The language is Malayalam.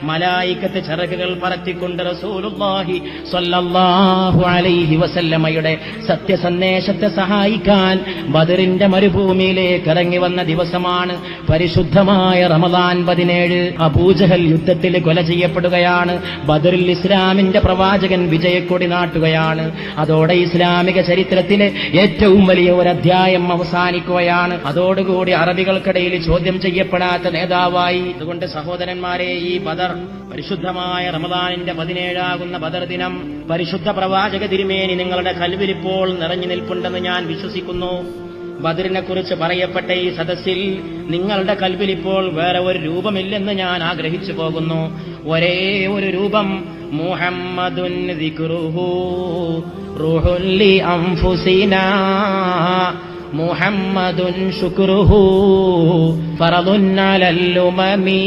മലായികത്ത് ചിറകുകൾ പറത്തിക്കൊണ്ട് റസൂലുള്ളാഹി സ്വല്ലല്ലാഹു അലൈഹി വസല്ലമയുടെ സത്യസന്ദേശത്തെ സഹായിക്കാൻ ബദറിന്റെ മരുഭൂമിയിലേക്ക് ഇറങ്ങി വന്ന ദിവസമാണ് പരിശുദ്ധമായ റമദാൻ 17. അബൂജഹൽ യുദ്ധത്തിൽ കൊല ചെയ്യപ്പെടുകയാണ്. ബദറിൽ ഇസ്ലാമിന്റെ പ്രവാചകൻ വിജയക്കൊടി നാട്ടുകയാണ്. അതോടെ ഇസ്ലാമിക ചരിത്രത്തിലെ ഏറ്റവും വലിയ ഒരു അധ്യായം അവസാനിക്കുകയാണ്. അതോടുകൂടി അറബികൾക്കിടയിൽ ചോദ്യം ചെയ്യപ്പെടാത്ത നേതാവായി. അതുകൊണ്ട് സഹോദരന്മാരെ, ഈ ബദർ പരിശുദ്ധമായ റമദാനിന്റെ 17 ബദർ ദിനം പരിശുദ്ധ പ്രവാചക തിരുമേനി നിങ്ങളുടെ കൽവിൽ ഇപ്പോൾ നിറഞ്ഞു നിൽപ്പുണ്ടെന്ന് ഞാൻ വിശ്വസിക്കുന്നു. ബദറിനെ കുറിച്ച് പറയപ്പെട്ട ഈ സദസ്സിൽ നിങ്ങളുടെ കൽവിൽ ഇപ്പോൾ വേറെ ഒരു രൂപമില്ലെന്ന് ഞാൻ ആഗ്രഹിച്ചു പോകുന്നു. ഒരേ ഒരു രൂപം, മുഹമ്മദുൻ ദിക്റുഹു റൂഹുൽ ലി അൻഫുസിനാ മുഹമ്മദുൻ ശുക്റുഹു ഫറദുൻ അലൽ ഉമമി.